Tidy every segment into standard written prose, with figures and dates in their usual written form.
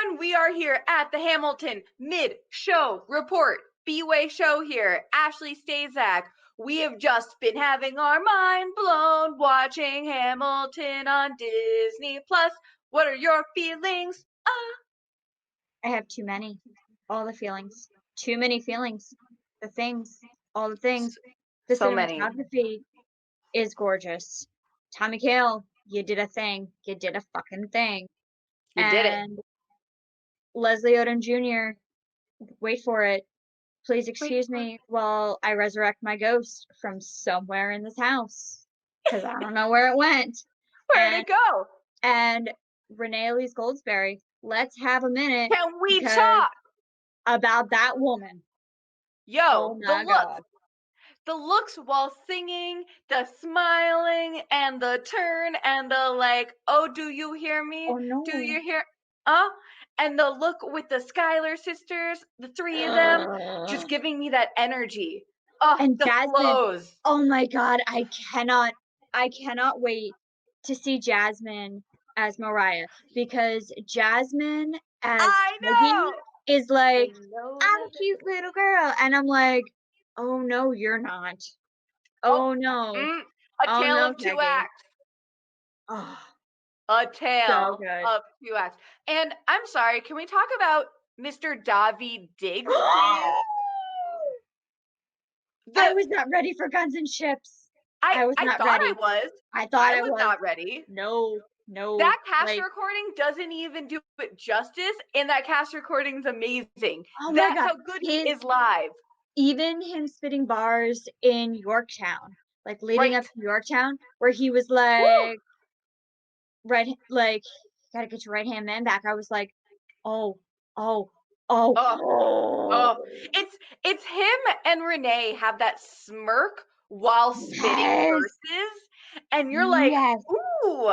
everyone. We are here at the Hamilton Mid-Show Report. bwaySHO here. Ashley Stazak. We have just been having our mind blown watching Hamilton on Disney Plus. What are your feelings? I have too many. All the feelings. Too many feelings. The things. All the things. The So many. cinematography is gorgeous. Tommy Kail, you did a thing. You did a fucking thing. You did it. And Leslie Odom Jr., wait for it. Please excuse me while I resurrect my ghost from somewhere in this house. Because I don't know where it went. Where'd it go? And Renee Elise Goldsberry, let's have a minute. Can we talk about that woman? Yo, oh my God. The looks while singing, the smiling, and the turn, and the like, oh, do you hear me? Oh, no. Do you hear? And the look with the Schuyler sisters, the three of them, just giving me that energy. And the Jasmine, flows. Oh my God, I cannot wait to see Jasmine as Mariah, because Jasmine as Peggy is like, I'm a cute little girl, and I'm like, oh no, you're not. Oh no. A tale of two acts. Oh, a tale so good. of two acts. And I'm sorry, can we talk about Mr. Daveed Diggs? I was not ready for Guns and Ships. I was not ready. I thought I was not ready. No. That cast recording doesn't even do it justice, and that cast recording's amazing. Oh That's my God. how good he is live. Even him spitting bars in Yorktown, like leading up to Yorktown, where he was like, gotta get your right hand man back. I was like, oh. It's him and Renee have that smirk while spitting verses, and you're like, ooh,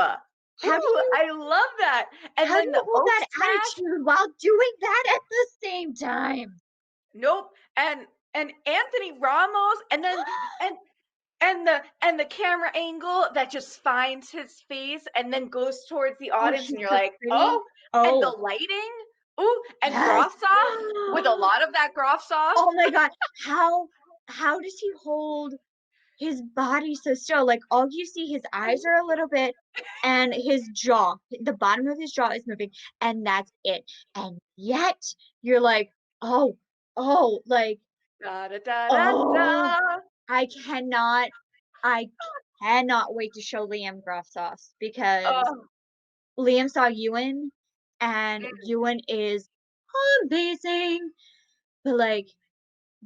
I love that. And how then do you hold that attitude while doing that at the same time? Nope. And Anthony Ramos, and then and the camera angle that just finds his face and then goes towards the audience, and you're like, and the lighting, and Groff sauce, with a lot of that Groff sauce. Oh my God, how does he hold his body so still? Like, all you see, his eyes are a little bit, and his jaw, the bottom of his jaw is moving, and that's it. And yet you're like, like, I cannot wait to show Liam Groff sauce, because Liam saw Ewan, and Ewan is amazing. But like,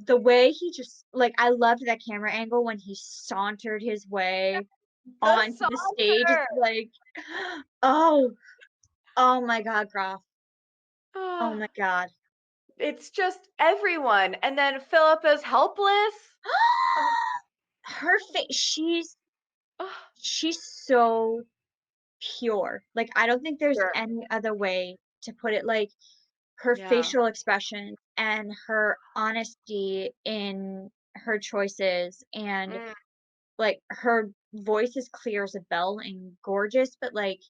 the way he just, like, I loved that camera angle when he sauntered his way onto the stage. It's like, oh my God, Groff. Oh my God. It's just everyone. And then Philippa's helpless. Her face, she's so pure. Like, I don't think there's any other way to put it. Like, her facial expression and her honesty in her choices, and like, her voice is clear as a bell and gorgeous, but like,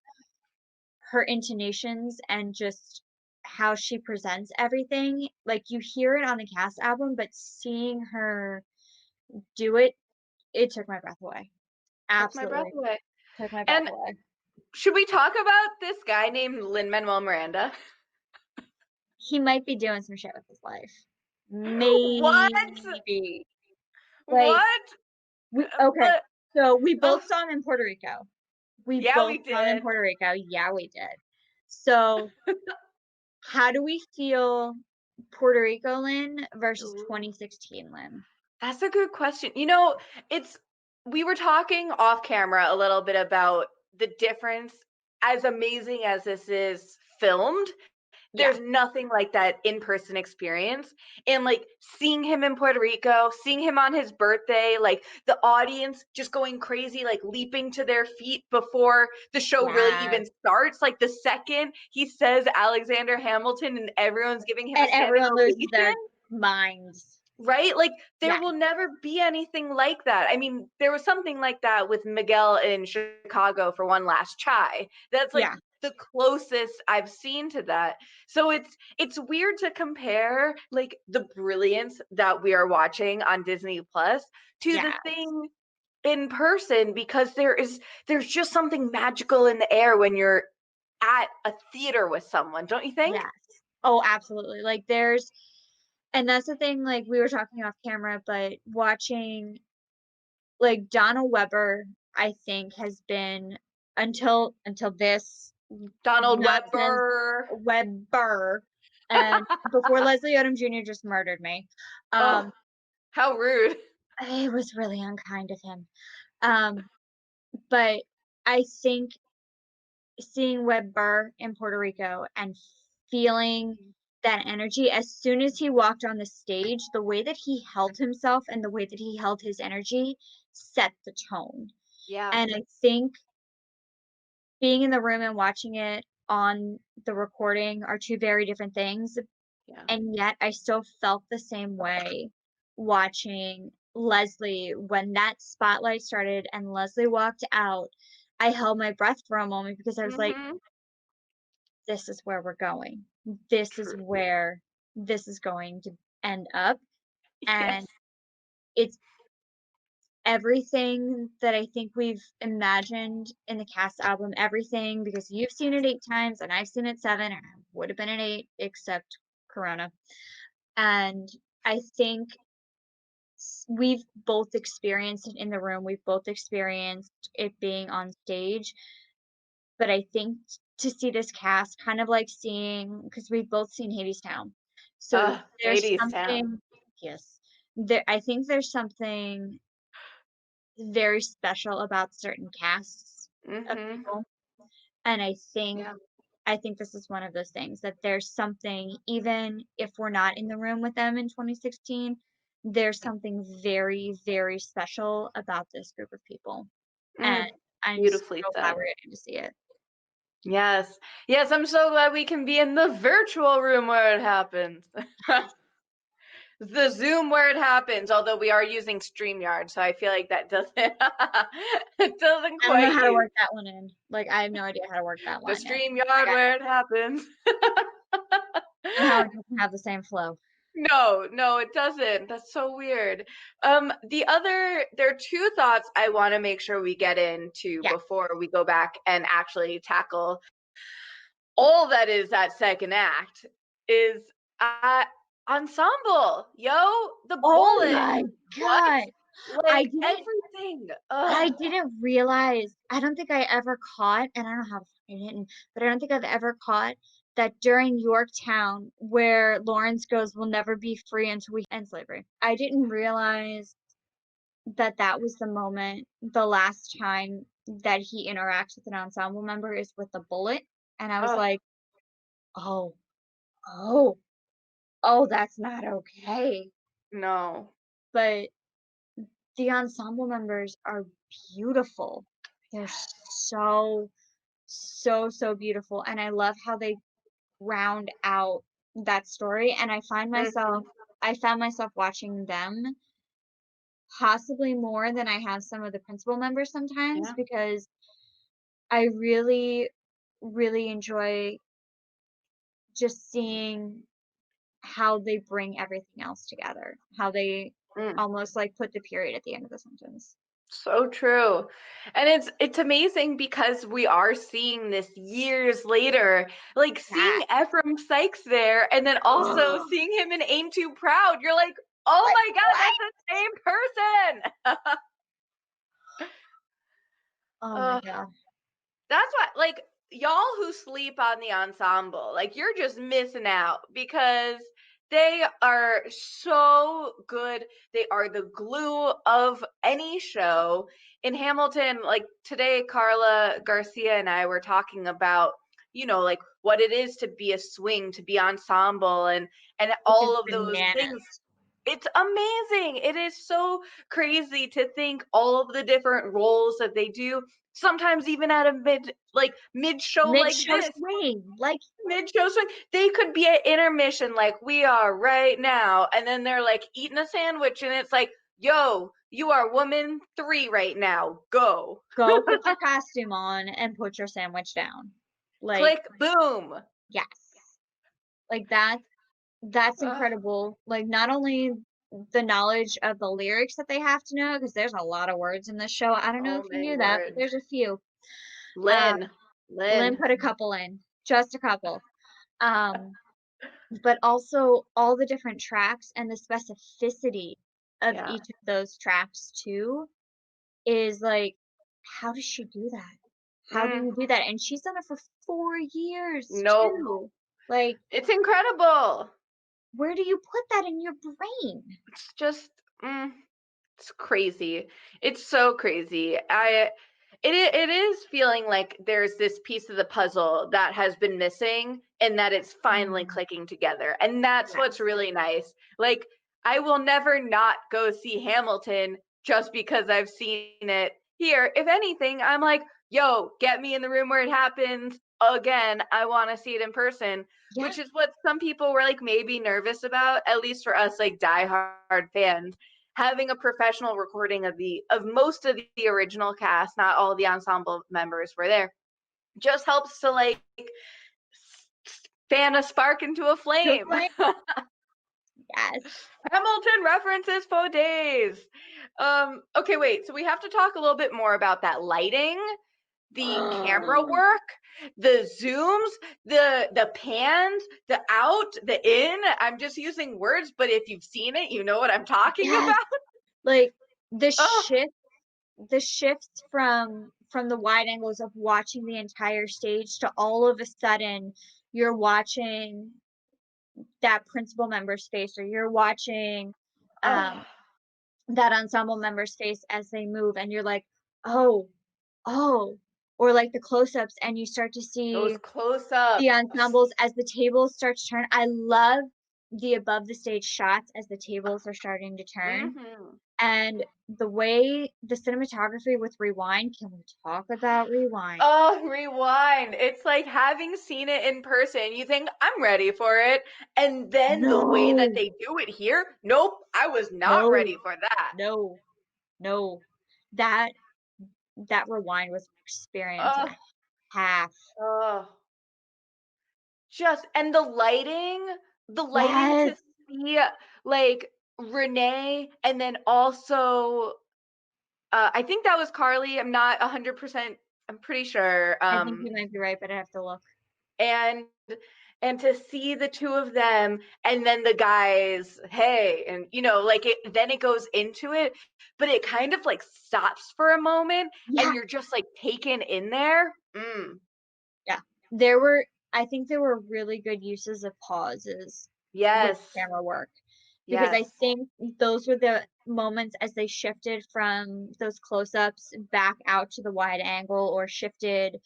her intonations and just how she presents everything, like, you hear it on the cast album, but seeing her do it, it took my breath away. Absolutely. Took my breath away. Should we talk about this guy named Lin-Manuel Miranda? He might be doing some shit with his life. Maybe. What? Okay, so we both saw him in Puerto Rico. We did. saw him in Puerto Rico. Yeah, we did. So, how do we feel Puerto Rico Lin versus 2016 Lin? That's a good question. You know, we were talking off camera a little bit about the difference. As amazing as this is filmed, there's nothing like that in-person experience. And like, seeing him in Puerto Rico, seeing him on his birthday, like the audience just going crazy, like leaping to their feet before the show really even starts. Like, the second he says Alexander Hamilton, and everyone's giving him, and everyone loses their minds. Right? Like, there will never be anything like that. I mean, there was something like that with Miguel in Chicago for One Last Chai. That's like, the closest I've seen to that. So it's weird to compare like the brilliance that we are watching on Disney Plus to the Yes. thing in person, because there's just something magical in the air when you're at a theater with someone, don't you think? Yes. Oh, absolutely. Like, and that's the thing, like, we were talking off camera, but watching, like, Donald Weber, I think, has been until this Donald nonsense Webber. Weber, and before Leslie Odom Jr. just murdered me. Oh, Um, how rude. it was really unkind of him. Um, but I think seeing Weber in Puerto Rico and feeling that energy as soon as he walked on the stage, the way that he held himself and the way that he held his energy set the tone. Yeah. And I think being in the room and watching it on the recording are two very different things, Yeah. and yet I still felt the same way watching Leslie when that spotlight started and Leslie walked out. I held my breath for a moment because I was like, Mhm. "This is where we're going. This is True. where this is going to end up," Yes. and it's everything that I think we've imagined in the cast album, everything, because you've seen it 8 times and I've seen it 7, and I would have been an 8 except Corona. And I think we've both experienced it in the room, we've both experienced it being on stage, but I think to see this cast kind of like seeing, because we've both seen Hadestown. So there's Hades Town. something, yes. I think there's something very special about certain casts of Mhm. people, and Yeah. I think this is one of those things that there's something, even if we're not in the room with them in 2016, there's something very, very special about this group of people, and Mm. I'm so Beautifully glad said. we're getting to see it. Yes. Yes, I'm so glad we can be in the virtual room where it happens. The Zoom where it happens, although we are using StreamYard, so I feel like that doesn't it doesn't I don't know quite how to use work that one in. Like, I have no idea how to work that the line in. I StreamYard got where it happens. somehow it doesn't have the same flow. No, no, it doesn't. That's so weird. There are two thoughts I want to make sure we get into Yeah. before we go back and actually tackle all that is that second act. Is uh ensemble, yo, the Oh bullet. my What? god! I Like didn't everything. I Ugh. didn't realize, I don't think I ever caught, and I don't know how I didn't, but I don't think I've ever caught that during Yorktown, where Lawrence goes, "We'll never be free until we end slavery." I didn't realize that that was the moment, the last time that he interacts with an ensemble member is with the bullet, and I was Ugh. like, "Oh, oh, oh, that's not okay." No. But the ensemble members are beautiful. They're so, so, so beautiful, and I love how they round out that story, and Mhm. I found myself watching them possibly more than I have some of the principal members sometimes, Yeah. because I really, really enjoy just seeing how they bring everything else together, how they Mm. almost, like, put the period at the end of the sentence. So true. And it's amazing because we are seeing this years later, like Yeah. seeing Ephraim Sykes there and then also seeing him in Ain't Too Proud. You're like, oh Like, my God, what? that's the same person. Oh my uh, god. that's what, like, y'all who sleep on the ensemble, like, you're just missing out because they are so good. They are the glue of any show. In Hamilton, like today, Carla Garcia and I were talking about, like what it is to be a swing, to be ensemble, and Which is all of those things. bananas. It's amazing. It is so crazy to think all of the different roles that they do, sometimes even at a mid show like Mid-show this, swing, like, mid-show swing. They could be at intermission like we are right now, and then they're like eating a sandwich, and it's like, yo, you are woman 3 right now. Go. go put your costume on and put your sandwich down. Like, Click, boom. yes. Like, that's Ugh, incredible. Like, not only the knowledge of the lyrics that they have to know, because there's a lot of words in this show. I don't know oh if you my knew that, but word. there's a few. Um, Lynn. Lynn Lynn. put a couple in, just a couple. Um, but also all the different tracks and the specificity of Yeah. each of those tracks too is like, how does she do that? How do Mm, you do that? And she's done it for 4 years nope. too. Like, It's incredible. where do you put that in your brain? It's just, mm, it's crazy. It's so crazy. It is feeling like there's this piece of the puzzle that has been missing and that it's finally Mhm. clicking together. And that's what's Yes. really nice. Like, I will never not go see Hamilton just because I've seen it here. If anything, I'm like, yo, get me in the room where it happens again. I want to see it in person, Yeah. which is what some people were like maybe nervous about, at least for us like diehard fans. Having a professional recording of most of the original cast, not all the ensemble members were there, just helps to like fan a spark into a Good flame. point. Yes. Hamilton references for days. Okay, wait. So we have to talk a little bit more about that lighting, the camera work, the zooms, the pans, the out, the in. I'm just using words, but if you've seen it, you know what I'm talking Yes. about. Like, the Oh, shift the shift from the wide angles of watching the entire stage to all of a sudden you're watching that principal member's face, or you're watching, oh, um, that ensemble member's face as they move, and you're like, "Oh, oh," or, like, the close-ups, and you start to those see close-ups. the ensembles as the tables start to turn. I love the above the stage shots as the tables are starting to turn, Mhm. and the way the cinematography with Rewind, can we talk about Rewind? Oh, rewind. It's like having seen it in person, you think, I'm ready for it. And then the way that No, they do it here, nope, I was not no, ready for that. no, no. That that Rewind was an experience and Oh, a half. oh. Just and the lighting Yes, to see like Renee and then also I think that was Carly. I'm not 100%, I'm pretty sure. I think you might be right, but I have to look. And to see the two of them and then the guys, hey, and like it goes into it, but it kind of like stops for a moment and Yeah, you're just like taken in there. Mm, yeah. There were I think there were really good uses of pauses with yes. camera work, because Yes. I think those were the moments as they shifted from those close-ups back out to the wide angle, or shifted,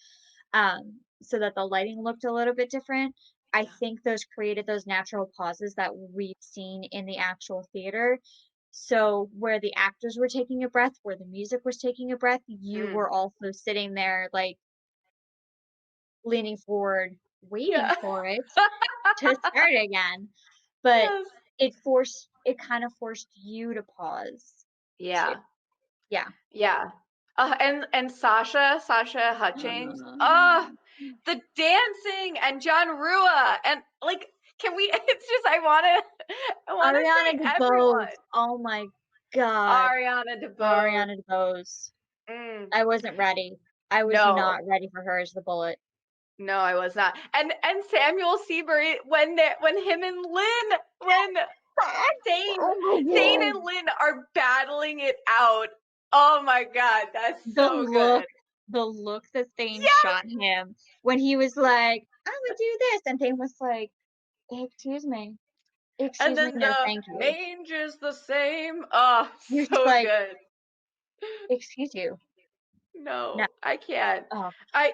so that the lighting looked a little bit different. I Yeah. think those created those natural pauses that we've seen in the actual theater. So where the actors were taking a breath, where the music was taking a breath, you Mm. were also sitting there, like, leaning forward, waiting Yeah. for it to start again. But Yes. it kind of forced you to pause too. Yeah. Yeah. Yeah. And Sasha Hutchings. Um, The dancing and John Rua and like can we it's just I want to Ariana say DeBose, everyone. oh my god. Ariana DeBose. Ariana DeBose. Mm, I wasn't ready. I was no. not ready for her as the bullet. No, I was not. And Samuel Seabury when him and Lynn when Thane Oh my Thane god. and Lynn are battling it out. Oh my god, that's The so good. look the look that Thane Yes. shot him when he was like, "I would do this," and Thane was like, "Excuse me. And Excuse me, then no the thank you." mange is the same. Oh, You're just so like, good. "Excuse you." No. No, I can't. Oh, I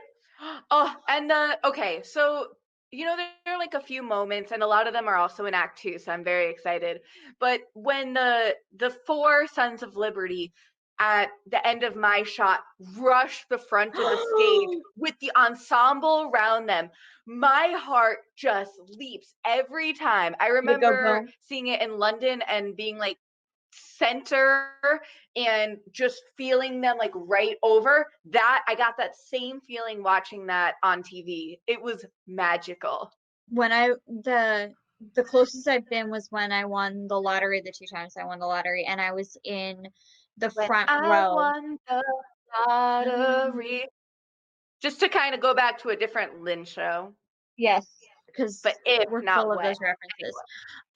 oh, and okay, so there are like a few moments, and a lot of them are also in Act Two, so I'm very excited. But when the four Sons of Liberty at the end of my shot rush the front of the stage with the ensemble around them, my heart just leaps every time. I they go remember boom. seeing it in London and being like, center and just feeling them like right over that. I got that same feeling watching that on TV. It was magical. When the closest I've been was when I won the lottery, the 2 times I won the lottery, and I was in the When front I row. won the lottery. Just to kind of go back to a different Lynn show, Yes, but because if we're not full of when. those references.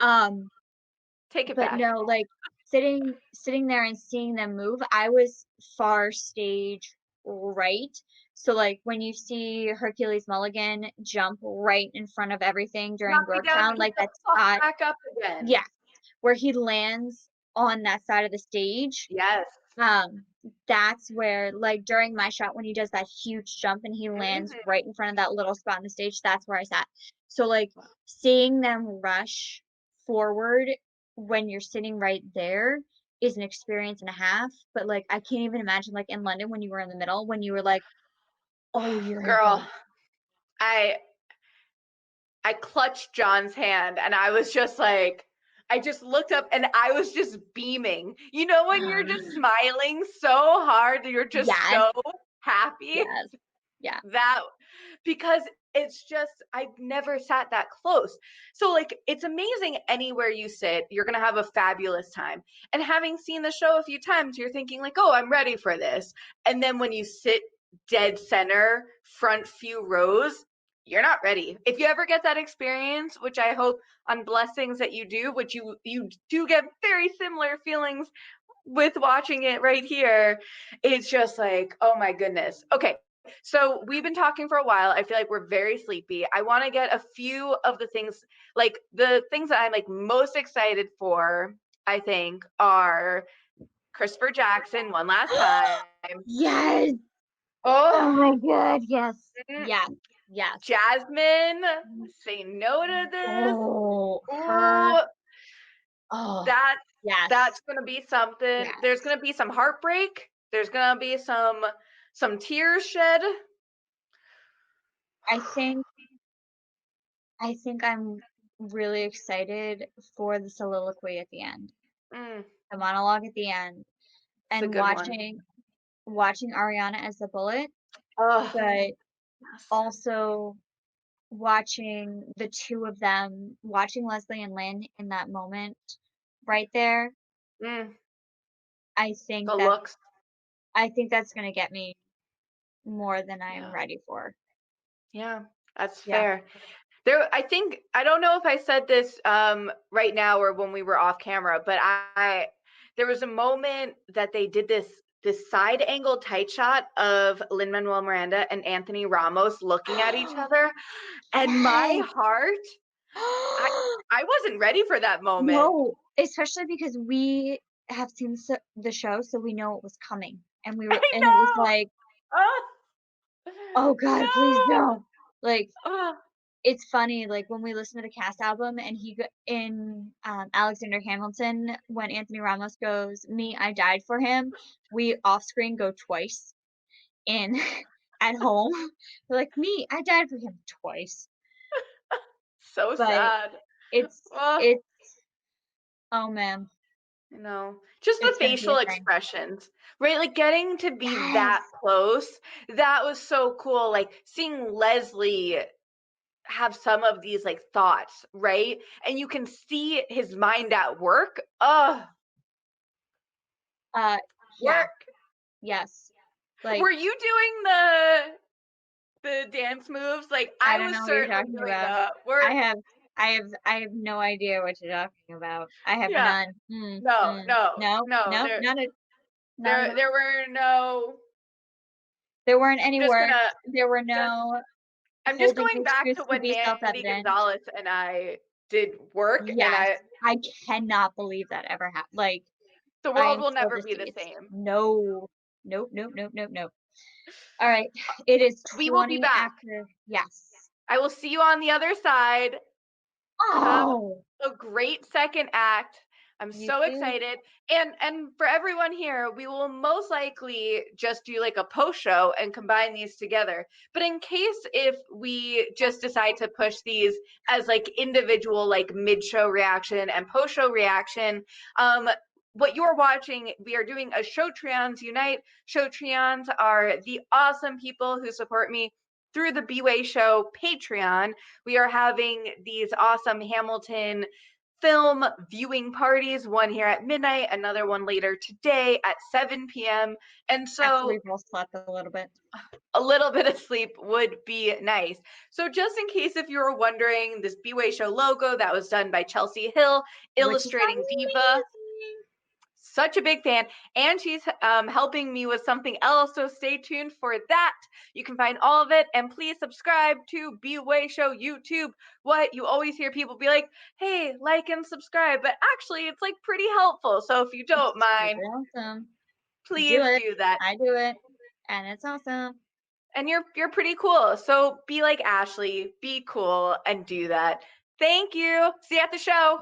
Um, Take it but back. no, like, sitting there and seeing them move, I was far stage right. So, like, when you see Hercules Mulligan jump right in front of everything during Knock me down to Brokedown, pick like, the that fuck spot, back up again. yeah, where he lands on that side of the stage, Yes. um, that's where, like, during my shot when he does that huge jump and he lands Mhm. right in front of that little spot on the stage, that's where I sat. So, like, seeing them rush forward when you're sitting right there is an experience and a half, but, like, I can't even imagine, like, in London when you were in the middle, when you were like, "Oh, you're gonna go." Girl, I I clutched John's hand and I was just like, I just looked up and I was just beaming. You know, when you're just smiling so hard, you're just Yes, so happy. yes, yeah. That because it's just I've never sat that close. So like it's amazing anywhere you sit, you're going to have a fabulous time. And having seen the show a few times, you're thinking like, "Oh, I'm ready for this." And then when you sit dead center, front few rows, you're not ready. If you ever get that experience, which I hope on Blessings that you do, which you do get very similar feelings with watching it right here, it's just like, oh my goodness. Okay, so we've been talking for a while. I feel like we're very sleepy. I want to get a few of the things, like the things that I'm like most excited for, I think, are Christopher Jackson one last time. Yes! Oh, Oh my god, yes. mm, Yes, yes. Jasmine, say no to this. Oh, her Ooh, oh, that yes, that's gonna be something. There's yes. gonna be some heartbreak. There's gonna be some tears shed. I think I think I'm really excited for the soliloquy at the end, Mm, the monologue at the end, it's a and good one. watching Ariana as the bullet, Oh, but yes. also watching the 2 of them, watching Leslie and Lynn in that moment right there, Mm, I think the that looks. I think that's gonna get me more than I'm Yeah. ready for. Yeah, that's Yeah. fair. I think I don't know if I said this right now or when we were off camera, but I there was a moment that they did this side angle tight shot of Lin-Manuel Miranda and Anthony Ramos looking at each other, and my Yes. heart, I I wasn't ready for that moment. No, especially because we have seen the show, so we know it was coming, I and it was know. like, Oh, "Oh god, please no. don't." Like, Oh, it's funny, like, when we listen to the cast album and he go in, Alexander Hamilton, when Anthony Ramos goes, "Me, I died for him," we off screen go twice in at home. We're like, "Me, I died for him twice." so But sad. it's Oh. it's oh man, Just the it's gonna be a facial thing. expressions, right? Like getting to be that Yes. close, that was so cool. Like seeing Leslie have some of these like thoughts, right? And you can see his mind at work. Oh, Uh, yeah, work. yes. Like, Were you doing the dance moves? Like I I don't was know what you're certainly talking doing about. the I work. have I have no idea what you're talking about. I have Yeah. none. No, no, No, no. no, not at all. There were no. There weren't I'm any just words. gonna There were just no I'm just holding going your back to truths to when be Mandy self-evident. Gonzalez and I did work, and Yes, I cannot believe that ever happened. Like, the I world am will so never be the deceased. same. No. Nope, nope, nope, nope, nope. Alright, it is We will be 20 back. after yes. I will see you on the other side. Have Oh! a great second act. I'm You so too. excited. And for everyone here, we will most likely just do like a post show and combine these together. But in case if we just decide to push these as like individual like mid-show reaction and post-show reaction, um what you're watching, we are doing a Showtrions Unite. Showtrions are the awesome people who support me through the bwaySHO Patreon. We are having these awesome Hamilton film viewing parties, one here at midnight, another one later today at 7 p.m. And After so we both slept a little bit. a little bit of sleep would be nice. So just in case if you were wondering, this bwaySHO logo that was done by Chelsea Hill, Which is illustrating Diva, amazing. such a big fan, and she's helping me with something else, so stay tuned for that. You can find all of it, and please subscribe to bwaySHO YouTube. What you always hear people be like, hey, like and subscribe, but actually it's like pretty helpful, so if you don't It's mind, super awesome. Do please it. do that. I do it. And it's awesome. And you're pretty cool, so be like Ashley, be cool, and do that. Thank you. See you at the show.